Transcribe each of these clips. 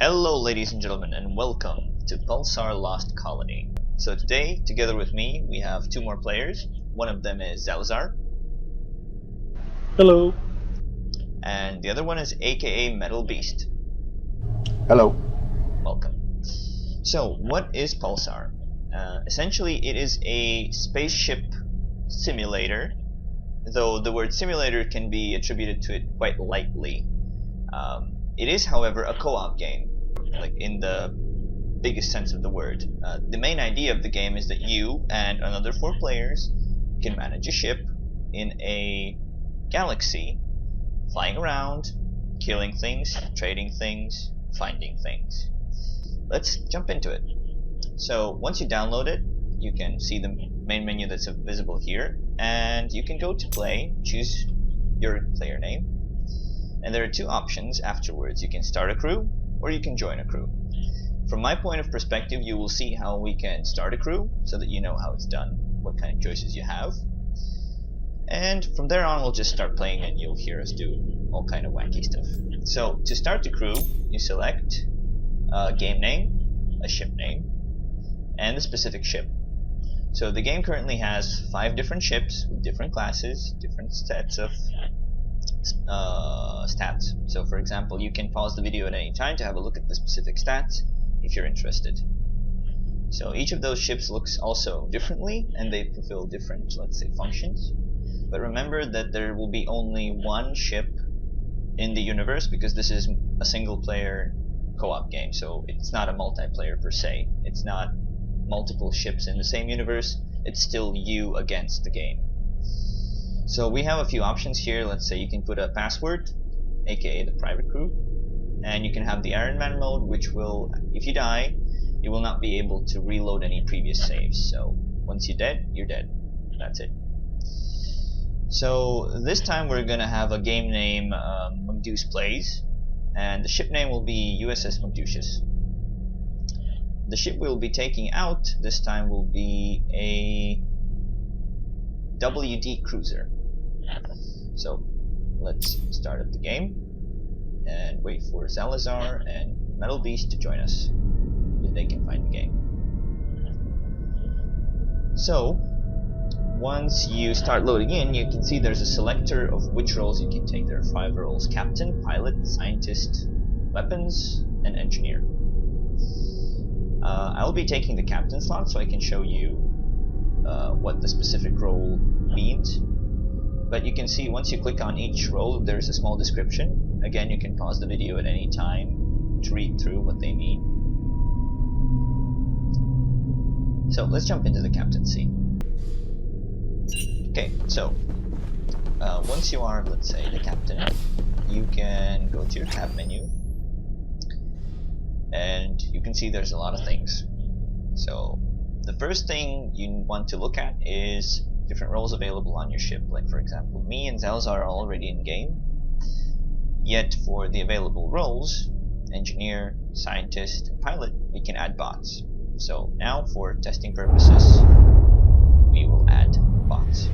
Hello ladies and gentlemen, and welcome to PULSAR Lost Colony. So today, together with me, we have two more players. One of them is Zalazar. Hello. And the other one is aka Metal Beast. Hello. Welcome. So, what is PULSAR? Essentially, it is a spaceship simulator, though the word simulator can be attributed to it quite lightly. It is, however, a co-op game, like in the biggest sense of the word. The main idea of the game is that you and another 4 players can manage a ship in a galaxy, flying around, killing things, trading things, finding things. Let's jump into it. So once you download it, you can see the main menu that's visible here, and you can go to play, choose your player name, and there are 2 options afterwards. You can start a crew, or you can join a crew. From my point of perspective, you will see how we can start a crew, so that you know how it's done, what kind of choices you have. And from there on, we'll just start playing, and you'll hear us do all kind of wacky stuff. So, to start the crew, you select a game name, a ship name, and the specific ship. So the game currently has 5 different ships with different classes, different sets of stats. So for example, you can pause the video at any time to have a look at the specific stats if you're interested. So each of those ships looks also differently, and they fulfill different, let's say, functions. But remember that there will be only one ship in the universe, because this is a single player co-op game, so it's not a multiplayer per se. It's not multiple ships in the same universe, it's still you against the game. So we have a few options here. Let's say you can put a password, aka the private crew, and you can have the Iron Man mode, which will, if you die, you will not be able to reload any previous saves. So once you're dead, you're dead. That's it. So this time we're gonna have a game name, Magdus Plays, and the ship name will be USS Magdutius. The ship we'll be taking out this time will be a WD Cruiser. So let's start up the game and wait for Zalazar and Metal Beast to join us if they can find the game. So once you start loading in, you can see there's a selector of which roles you can take. There are 5 roles: Captain, Pilot, Scientist, Weapons, and Engineer. I'll be taking the Captain slot so I can show you what the specific role means. But you can see once you click on each role, there's a small description. Again, you can pause the video at any time to read through what they mean. So let's jump into the captaincy. Okay, so once you are, let's say, the captain, you can go to your tab menu, and you can see there's a lot of things. So the first thing you want to look at is different roles available on your ship. Like for example, me and Zalazar are already in game, yet for the available roles, Engineer, Scientist, and Pilot, we can add bots. So now for testing purposes, we will add bots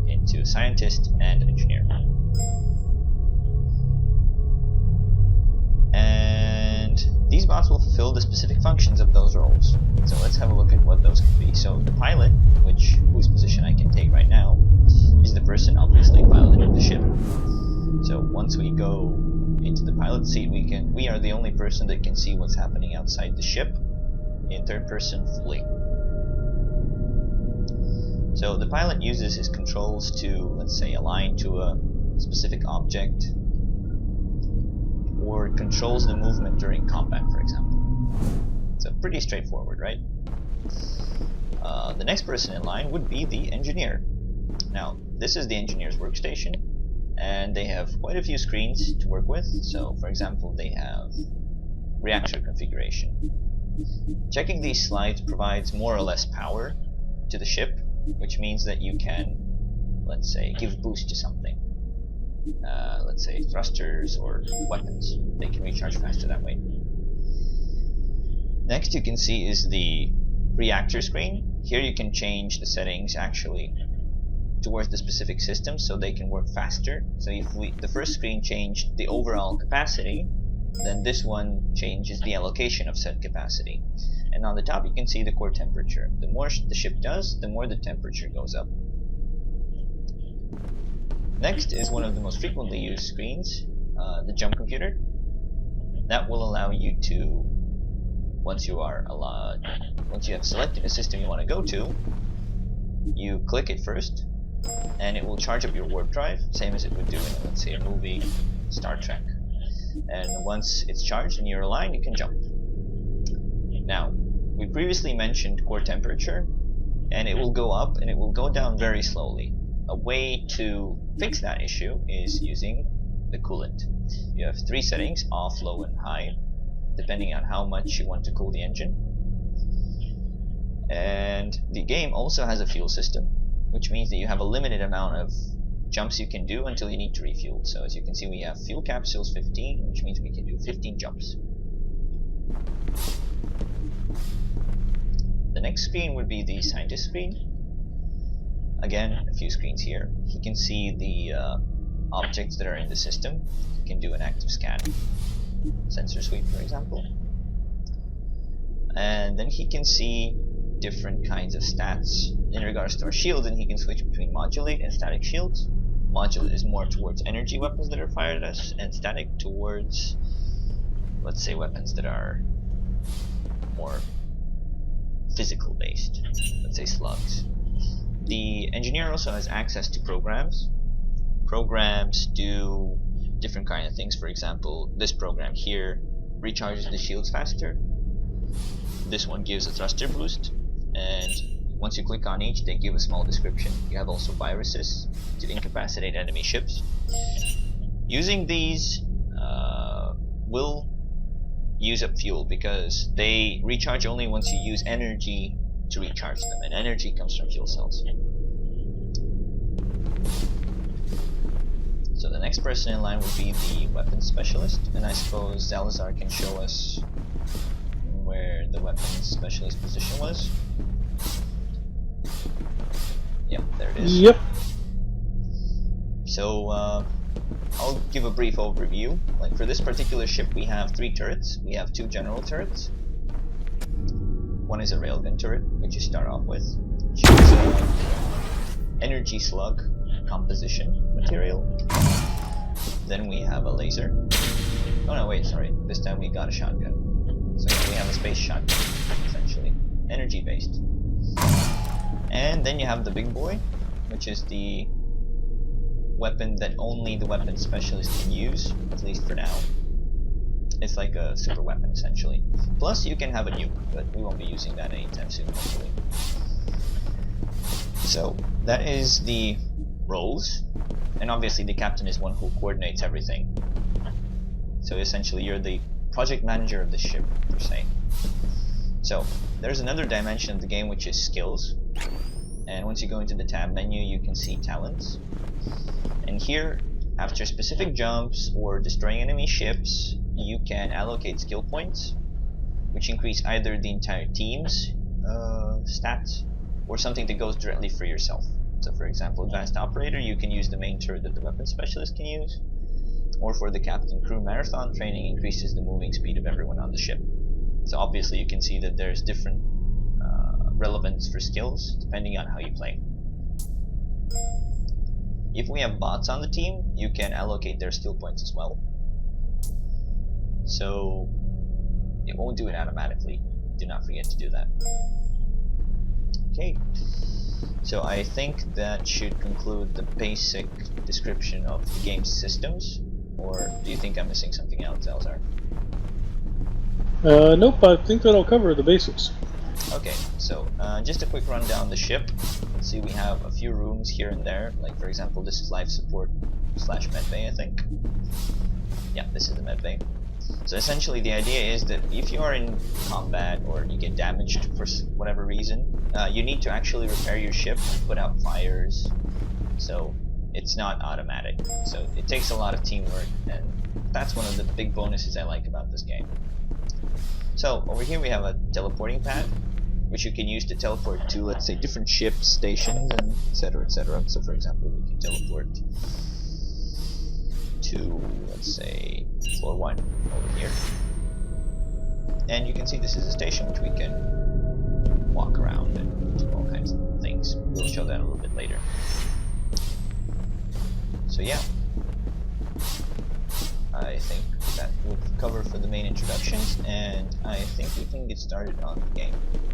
into Scientist and Engineer. And these bots will fulfill the specific functions of those roles. So let's have a look at what those can be. So the pilot, whose position I can take right now, is the person obviously piloting the ship. So once we go into the pilot seat, we are the only person that can see what's happening outside the ship in 3rd person fully. So the pilot uses his controls to, let's say, align to a specific object, or controls the movement during combat, for example. So pretty straightforward, right? The next person in line would be the engineer. Now, this is the engineer's workstation, and they have quite a few screens to work with. So, for example, they have reactor configuration. Checking these slides provides more or less power to the ship, which means that you can, let's say, give boost to something. Let's say thrusters or weapons. They can recharge faster that way. Next you can see is the reactor screen. Here you can change the settings actually towards the specific system so they can work faster. So if the first screen changed the overall capacity, then this one changes the allocation of said capacity. And on the top you can see the core temperature. The more the ship does, the more the temperature goes up. Next is one of the most frequently used screens, the jump computer. That will allow you to, once you have selected a system you want to go to, you click it first, and it will charge up your warp drive, same as it would do in, let's say, a movie, Star Trek. And once it's charged and you're aligned, you can jump. Now, we previously mentioned core temperature, and it will go up and it will go down very slowly. A way to fix that issue is using the coolant. You have 3 settings, off, low, and high, depending on how much you want to cool the engine. And the game also has a fuel system, which means that you have a limited amount of jumps you can do until you need to refuel. So as you can see, we have fuel capsules 15, which means we can do 15 jumps. The next screen would be the scientist screen. Again, a few screens here. You can see the objects that are in the system. You can do an active scan, sensor sweep for example. And then he can see different kinds of stats in regards to our shields, and he can switch between modulate and static shields. Modulate is more towards energy weapons that are fired at us, and static towards, let's say, weapons that are more physical based, let's say slugs. The engineer also has access to programs. Programs do different kind of things. For example, this program here recharges the shields faster. This one gives a thruster boost, and once you click on each, they give a small description. You have also viruses to incapacitate enemy ships. Using these will use up fuel, because they recharge only once you use energy to recharge them, and energy comes from fuel cells. So the next person in line would be the weapons specialist, and I suppose Zalazar can show us where the weapons specialist position was. Yep, there it is. Yep. So I'll give a brief overview. Like for this particular ship, we have 3 turrets. We have 2 general turrets. One is a railgun turret, which you start off with, which is energy slug composition material. Then we have a laser. Oh no, wait, sorry. This time we got a shotgun. So we have a space shotgun, essentially, energy based. And then you have the big boy, which is the weapon that only the weapons specialist can use, at least for now. It's like a super weapon, essentially. Plus, you can have a nuke, but we won't be using that anytime soon, hopefully. So, that is the roles, and obviously the captain is one who coordinates everything. So essentially, you're the project manager of the ship, per se. So, there's another dimension of the game, which is skills. And once you go into the tab menu, you can see talents. And here, after specific jumps or destroying enemy ships, you can allocate skill points, which increase either the entire team's stats or something that goes directly for yourself. So for example, advanced operator, you can use the main turret that the weapons specialist can use, or for the captain crew marathon training, increases the moving speed of everyone on the ship. So obviously you can see that there's different relevance for skills depending on how you play. If we have bots on the team, you can allocate their skill points as well. So it won't do it automatically. Do not forget to do that. Okay, so I think that should conclude the basic description of the game's systems. Or do you think I'm missing something else, Elzar? Nope, I think that'll cover the basics. Okay, so just a quick rundown of the ship. Let's see, we have a few rooms here and there. Like for example, this is life support / medbay, I think. Yeah, this is the medbay. So essentially the idea is that if you are in combat or you get damaged for whatever reason, you need to actually repair your ship and put out fires. So it's not automatic. So it takes a lot of teamwork, and that's one of the big bonuses I like about this game. So over here we have a teleporting pad, which you can use to teleport to, let's say, different ships, stations, and etc, etc. So for example, we can teleport to, let's say, floor 1 over here. And you can see this is a station which we can walk around and do all kinds of things. We'll show that a little bit later. So yeah, I think that would cover for the main introductions, and I think we can get started on the game.